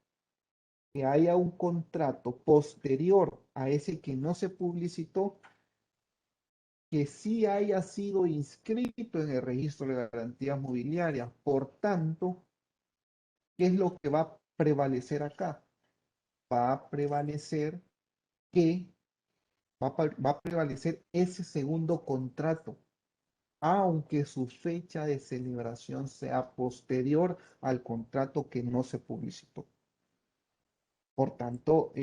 Speaker 2: que haya un contrato posterior a ese que no se publicitó, que sí haya sido inscrito en el registro de garantías mobiliarias. Por tanto, ¿qué es lo que va a prevalecer acá? Va a prevalecer que va a prevalecer ese segundo contrato, aunque su fecha de celebración sea posterior al contrato que no se publicitó. Por tanto,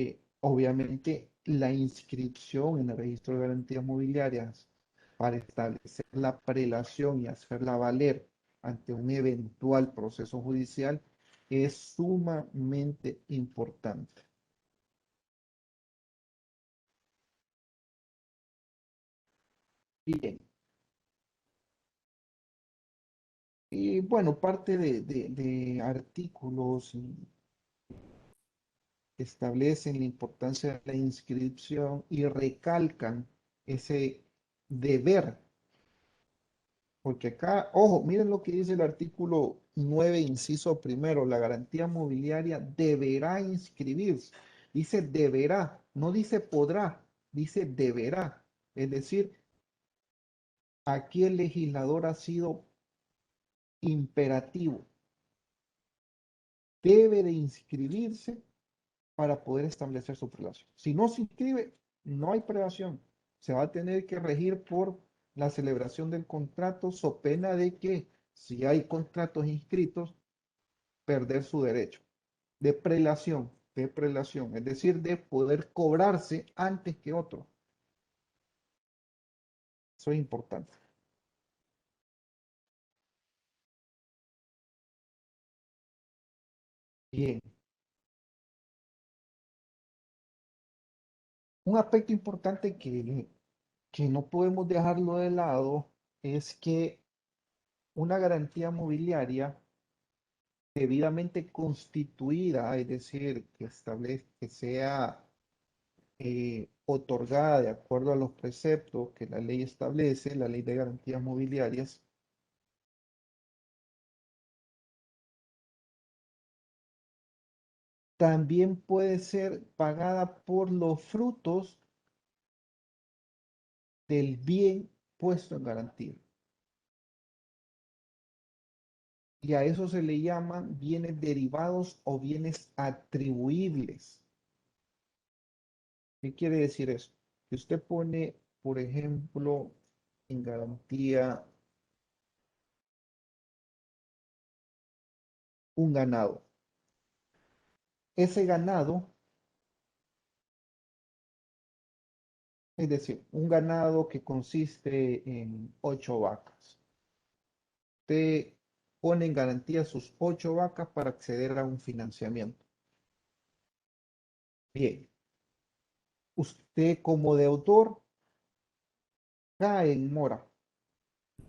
Speaker 2: obviamente, la inscripción en el registro de garantías mobiliarias para establecer la prelación y hacerla valer ante un eventual proceso judicial es sumamente importante. Bien, y bueno, parte de artículos establecen la importancia de la inscripción y recalcan ese deber. Porque acá, ojo, miren lo que dice el artículo 9, inciso primero, la garantía mobiliaria deberá inscribirse. Dice deberá, no dice podrá, dice deberá. Es decir, aquí el legislador ha sido imperativo. Debe de inscribirse para poder establecer su prelación. Si no se inscribe, no hay prelación. Se va a tener que regir por la celebración del contrato, so pena de que si hay contratos inscritos, perder su derecho de prelación, es decir, de poder cobrarse antes que otro. Eso es importante. Bien, un aspecto importante que no podemos dejarlo de lado es que una garantía mobiliaria debidamente constituida, es decir, que establece que sea otorgada de acuerdo a los preceptos que la ley establece, la ley de garantías mobiliarias, también puede ser pagada por los frutos del bien puesto en garantía. Y a eso se le llaman bienes derivados o bienes atribuibles. ¿Qué quiere decir eso? Que usted pone, por ejemplo, en garantía un ganado. Ese ganado, es decir, un ganado que consiste en 8 vacas. Usted pone en garantía sus 8 vacas para acceder a un financiamiento. Bien, usted como deudor cae en mora,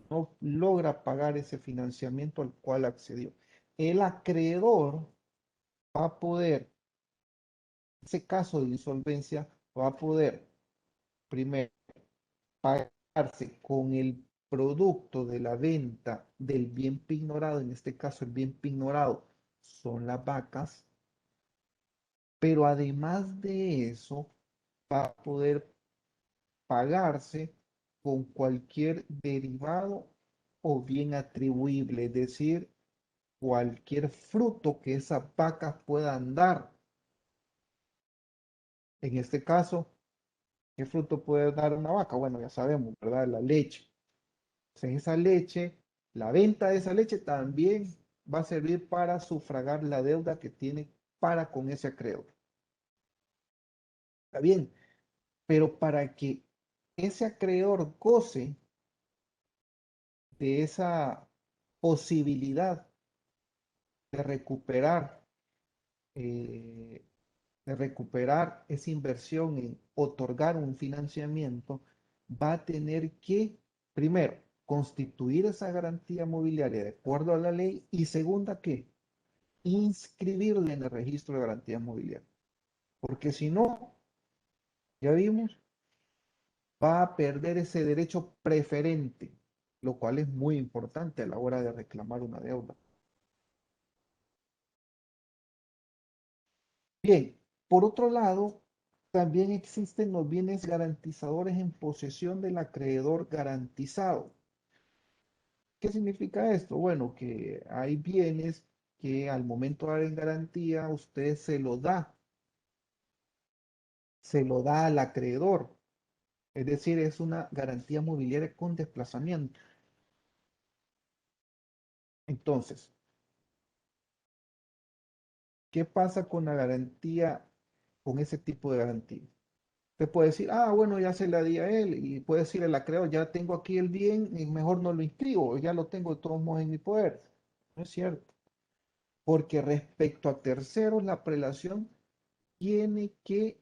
Speaker 2: no logra pagar ese financiamiento al cual accedió. El acreedor va a poder, en ese caso de insolvencia, va a poder primero pagarse con el producto de la venta del bien pignorado, en este caso el bien pignorado son las vacas, pero además de eso va a poder pagarse con cualquier derivado o bien atribuible, es decir, cualquier fruto que esas vacas puedan dar. En este caso, ¿qué fruto puede dar una vaca? Bueno, ya sabemos, ¿verdad? La leche. Entonces, esa leche, la venta de esa leche también va a servir para sufragar la deuda que tiene para con ese acreedor. Está bien, pero para que ese acreedor goce de esa posibilidad de recuperar eh, de recuperar esa inversión en otorgar un financiamiento, va a tener que, primero, constituir esa garantía mobiliaria de acuerdo a la ley y segunda, que inscribirla en el registro de garantías mobiliarias. Porque si no, ya vimos, va a perder ese derecho preferente, lo cual es muy importante a la hora de reclamar una deuda. Bien, por otro lado, también existen los bienes garantizadores en posesión del acreedor garantizado. ¿Qué significa esto? Bueno, que hay bienes que al momento de dar en garantía usted se lo da al acreedor. Es decir, es una garantía mobiliaria con desplazamiento. Entonces, ¿qué pasa con la garantía, con ese tipo de garantía? Usted puede decir, ah, bueno, ya se la di a él, y puede decir el acreedor, ya tengo aquí el bien, y mejor no lo inscribo, ya lo tengo de todos modos en mi poder. No es cierto, porque respecto a terceros, la prelación tiene que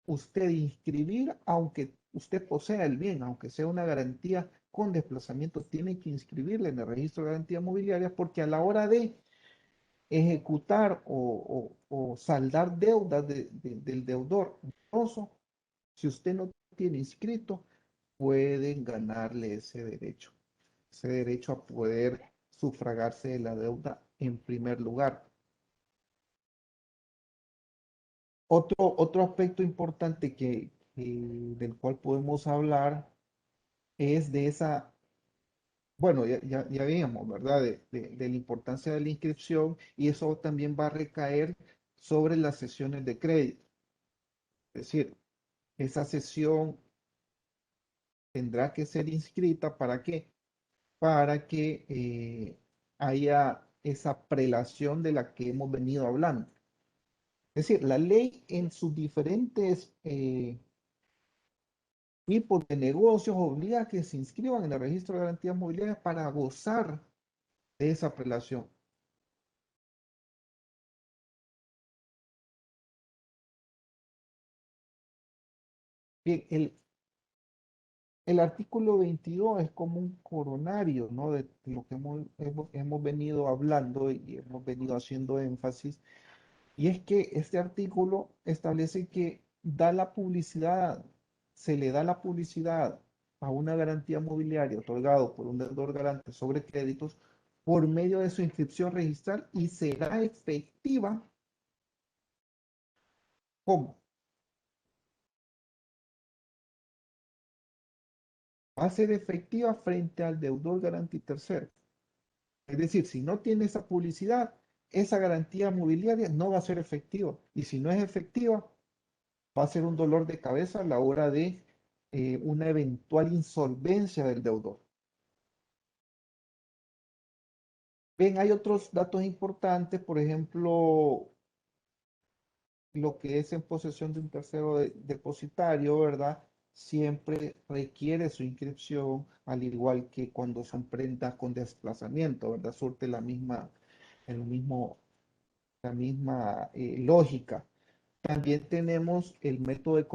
Speaker 2: usted inscribir, aunque usted posea el bien, aunque sea una garantía con desplazamiento, tiene que inscribirle en el registro de garantía mobiliaria, porque a la hora de ejecutar o saldar deudas del deudor moroso, si usted no tiene inscrito, pueden ganarle ese derecho a poder sufragarse de la deuda en primer lugar. Otro aspecto importante del cual podemos hablar es de esa, bueno, ya veíamos, ¿verdad? De la importancia de la inscripción, y eso también va a recaer sobre las sesiones de crédito. Es decir, esa sesión tendrá que ser inscrita. ¿Para qué? Para que haya esa prelación de la que hemos venido hablando. Es decir, la ley en sus diferentes tipos de negocios obliga a que se inscriban en el registro de garantías mobiliarias para gozar de esa prelación. Bien, el artículo 22 es como un coronario, ¿no? De lo que hemos venido hablando y hemos venido haciendo énfasis. Y es que este artículo establece que se le da la publicidad a una garantía mobiliaria otorgado por un deudor garante sobre créditos por medio de su inscripción registral, y será efectiva. ¿Cómo? Va a ser efectiva frente al deudor garante tercero. Es decir, si no tiene esa publicidad, esa garantía mobiliaria no va a ser efectiva. Y si no es efectiva, va a ser un dolor de cabeza a la hora de una eventual insolvencia del deudor. Bien, hay otros datos importantes, por ejemplo, lo que es en posesión de un tercero depositario, ¿verdad? Siempre requiere su inscripción, al igual que cuando son prendas con desplazamiento, ¿verdad? Surte el mismo, la misma lógica. También tenemos el método de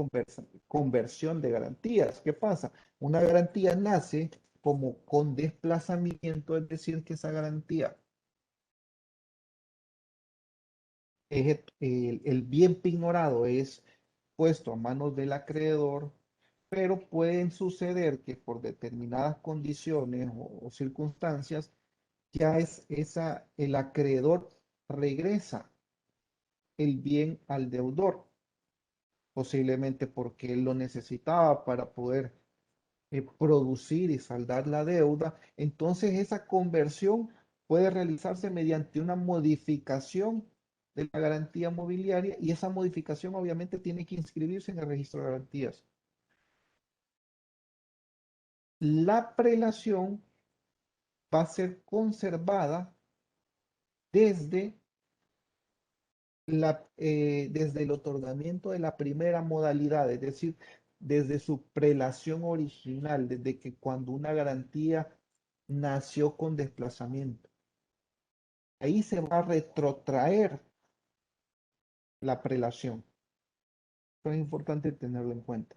Speaker 2: conversión de garantías. ¿Qué pasa? Una garantía nace como con desplazamiento, es decir, que esa garantía el bien pignorado es puesto a manos del acreedor, pero pueden suceder que por determinadas condiciones o circunstancias, ya el acreedor regresa el bien al deudor, posiblemente porque él lo necesitaba para poder producir y saldar la deuda. Entonces esa conversión puede realizarse mediante una modificación de la garantía mobiliaria, y esa modificación obviamente tiene que inscribirse en el registro de garantías. La prelación va a ser conservada desde desde el otorgamiento de la primera modalidad, es decir, desde su prelación original, desde que cuando una garantía nació con desplazamiento. Ahí se va a retrotraer la prelación. Esto es importante tenerlo en cuenta.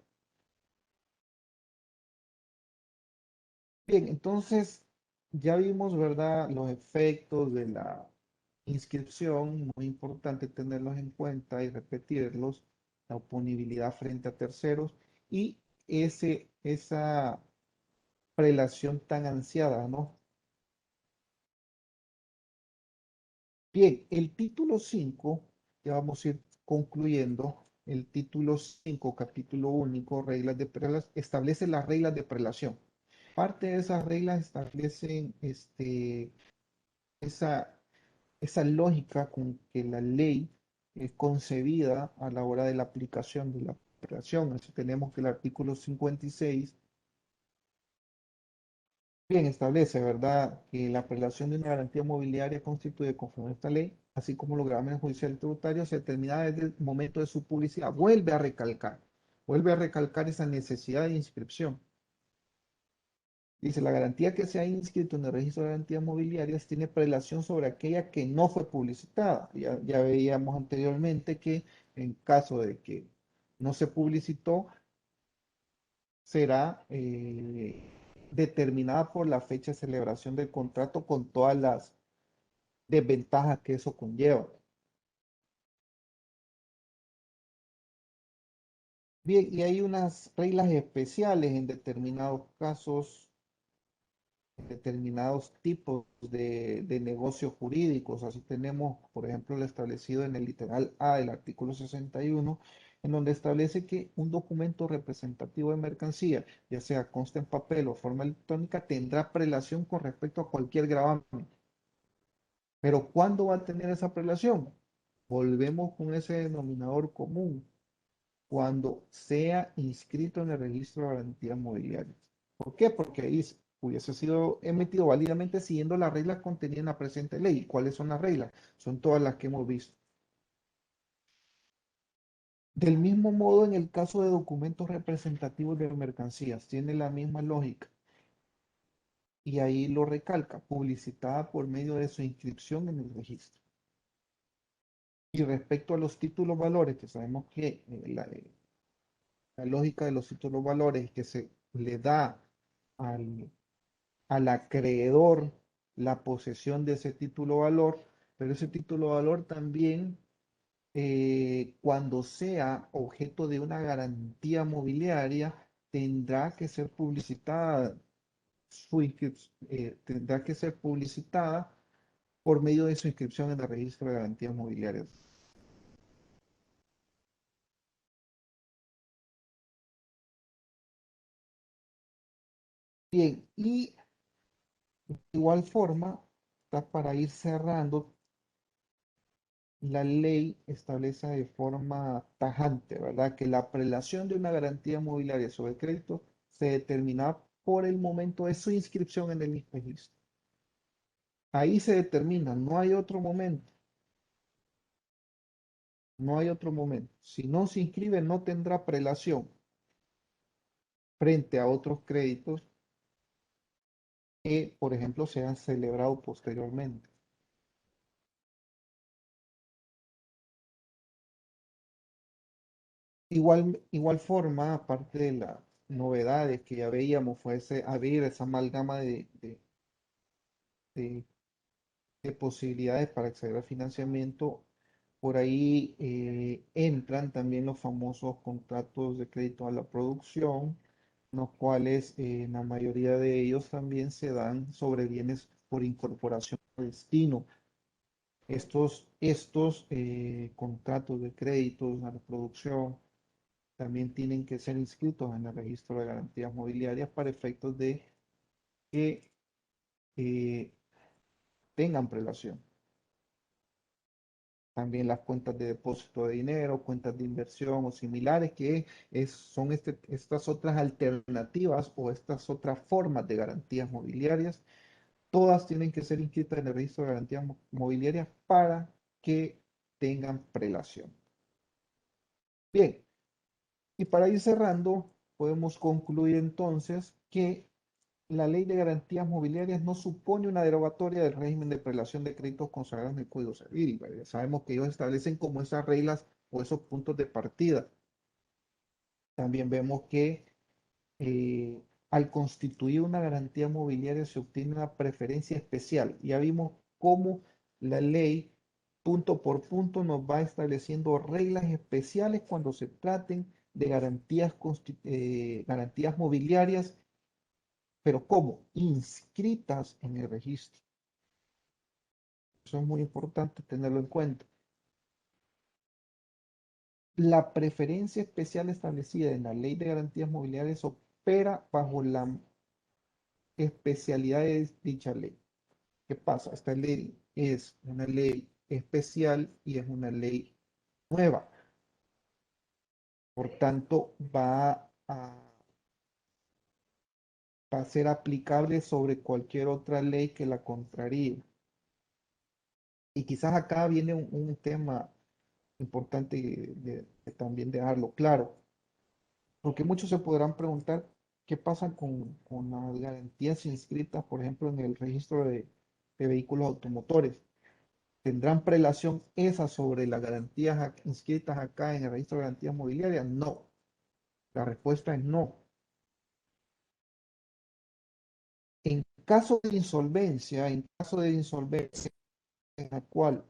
Speaker 2: Bien, entonces ya vimos, ¿verdad?, los efectos de la inscripción, muy importante tenerlos en cuenta y repetirlos, la oponibilidad frente a terceros y esa prelación tan ansiada, ¿no? Bien, el título 5, ya vamos a ir concluyendo. El título 5, capítulo único, reglas de prelación, establece las reglas de prelación. Parte de esas reglas establecen esa, esa lógica con que la ley es concebida a la hora de la aplicación de la prelación. Así tenemos que el artículo 56 bien establece, ¿verdad?, que la prelación de una garantía mobiliaria constituye, conforme a esta ley, así como los gravámenes judiciales tributarios, se determina desde el momento de su publicidad. Vuelve a recalcar esa necesidad de inscripción. Dice, la garantía que se ha inscrito en el registro de garantías mobiliarias tiene prelación sobre aquella que no fue publicitada. Ya veíamos anteriormente que en caso de que no se publicitó, será determinada por la fecha de celebración del contrato con todas las desventajas que eso conlleva. Bien, y hay unas reglas especiales en determinados casos, en determinados tipos de negocios jurídicos. Así tenemos, por ejemplo, lo establecido en el literal A del artículo 61, en donde establece que un documento representativo de mercancía, ya sea consta en papel o forma electrónica, tendrá prelación con respecto a cualquier gravamen. Pero ¿cuándo va a tener esa prelación? Volvemos con ese denominador común, cuando sea inscrito en el registro de garantías mobiliarias. ¿Por qué? Porque ahí hubiese sido emitido válidamente siguiendo las reglas contenidas en la presente ley. ¿Cuáles son las reglas? Son todas las que hemos visto. Del mismo modo, en el caso de documentos representativos de mercancías, tiene la misma lógica. Y ahí lo recalca, publicitada por medio de su inscripción en el registro. Y respecto a los títulos valores, que sabemos que la lógica de los títulos valores es que se le da al acreedor la posesión de ese título valor, pero ese título valor también, cuando sea objeto de una garantía mobiliaria, tendrá que ser publicitada, tendrá que ser publicitada por medio de su inscripción en el registro de garantías mobiliarias. Bien, y de igual forma, para ir cerrando, la ley establece de forma tajante, ¿verdad?, que la prelación de una garantía mobiliaria sobre crédito se determina por el momento de su inscripción en el registro. Ahí se determina, no hay otro momento, no hay otro momento. Si no se inscribe, no tendrá prelación frente a otros créditos que, por ejemplo, se han celebrado posteriormente. Igual forma, aparte de las novedades que ya veíamos, fue abrir esa amalgama de de posibilidades para acceder al financiamiento. Por ahí entran también los famosos contratos de crédito a la producción, los cuales en la mayoría de ellos también se dan sobre bienes por incorporación o destino. Estos contratos de créditos a la producción también tienen que ser inscritos en el registro de garantías mobiliarias para efectos de que eh, tengan prelación. También las cuentas de depósito de dinero, cuentas de inversión o similares, que son estas otras alternativas o estas otras formas de garantías mobiliarias. Todas tienen que ser inscritas en el registro de garantías mobiliarias para que tengan prelación. Bien, y para ir cerrando, podemos concluir entonces que la ley de garantías mobiliarias no supone una derogatoria del régimen de prelación de créditos consagrados en el Código Civil. ¿Verdad? Sabemos que ellos establecen como esas reglas o esos puntos de partida. También vemos que al constituir una garantía mobiliaria se obtiene una preferencia especial. Ya vimos cómo la ley punto por punto nos va estableciendo reglas especiales cuando se traten de garantías mobiliarias, pero ¿cómo? Inscritas en el registro. Eso es muy importante tenerlo en cuenta. La preferencia especial establecida en la Ley de Garantías Mobiliarias opera bajo la especialidad de dicha ley. ¿Qué pasa? Esta ley es una ley especial y es una ley nueva. Por tanto, va a ser aplicable sobre cualquier otra ley que la contraríe. Y quizás acá viene un tema importante también dejarlo claro, porque muchos se podrán preguntar qué pasa con las garantías inscritas, por ejemplo, en el registro de vehículos automotores. ¿Tendrán prelación esa sobre las garantías inscritas acá en el registro de garantías mobiliarias? No. La respuesta es no. En caso de insolvencia, en la cual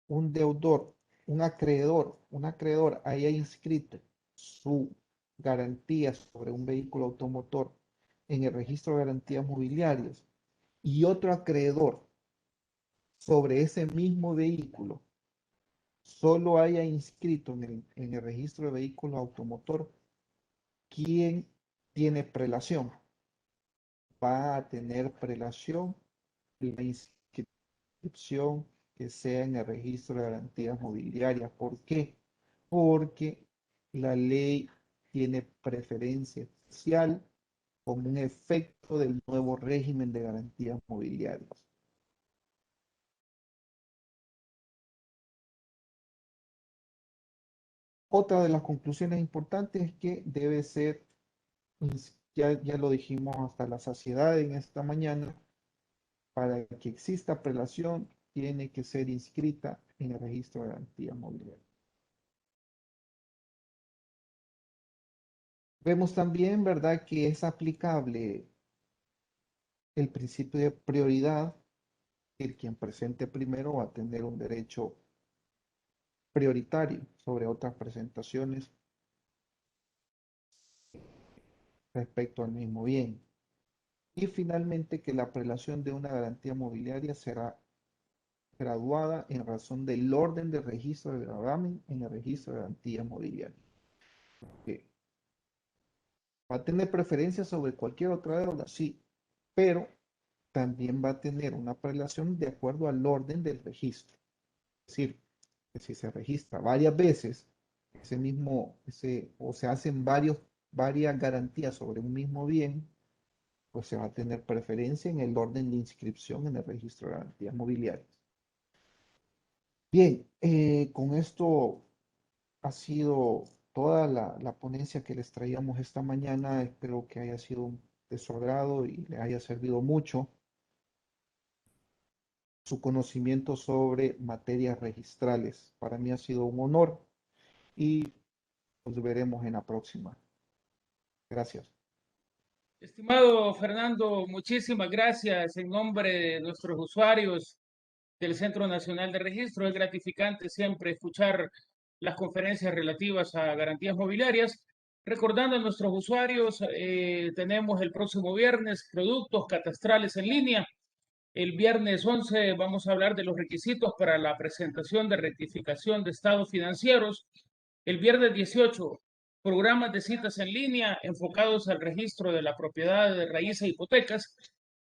Speaker 2: un deudor, un acreedor haya inscrito su garantía sobre un vehículo automotor en el registro de garantías mobiliarias y otro acreedor sobre ese mismo vehículo solo haya inscrito en el registro de vehículos automotor, ¿quién tiene prelación? Va a tener prelación la inscripción que sea en el registro de garantías mobiliarias. ¿Por qué? Porque la ley tiene preferencia especial como un efecto del nuevo régimen de garantías mobiliarias. Otra de las conclusiones importantes es que debe ser, ya lo dijimos hasta la saciedad en esta mañana, para que exista prelación tiene que ser inscrita en el registro de garantía mobiliaria. Vemos también, ¿verdad?, que es aplicable el principio de prioridad. El quien presente primero va a tener un derecho prioritario sobre otras presentaciones respecto al mismo bien. Y finalmente que la prelación de una garantía mobiliaria será graduada en razón del orden de registro de gravamen en el registro de garantía mobiliaria. Que va a tener preferencia sobre cualquier otra deuda, sí, pero también va a tener una prelación de acuerdo al orden del registro. Es decir, que si se registra varias veces o se hacen varias garantías sobre un mismo bien, pues se va a tener preferencia en el orden de inscripción en el registro de garantías mobiliarias. Bien, con esto ha sido toda la ponencia que les traíamos esta mañana. Espero que haya sido de su agrado y le haya servido mucho su conocimiento sobre materias registrales. Para mí ha sido un honor y nos veremos en la próxima. Gracias.
Speaker 1: Estimado Fernando, muchísimas gracias en nombre de nuestros usuarios del Centro Nacional de Registro. Es gratificante siempre escuchar las conferencias relativas a garantías mobiliarias. Recordando a nuestros usuarios, tenemos el próximo viernes productos catastrales en línea. El viernes 11 vamos a hablar de los requisitos para la presentación de rectificación de estados financieros. El viernes 18, programas de citas en línea enfocados al registro de la propiedad de raíces e hipotecas.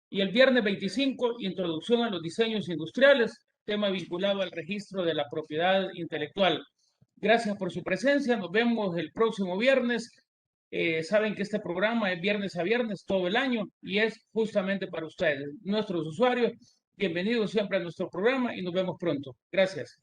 Speaker 1: Y el viernes 25, introducción a los diseños industriales, tema vinculado al registro de la propiedad intelectual. Gracias por su presencia. Nos vemos el próximo viernes. Saben que este programa es viernes a viernes todo el año y es justamente para ustedes, nuestros usuarios. Bienvenidos siempre a nuestro programa y nos vemos pronto. Gracias.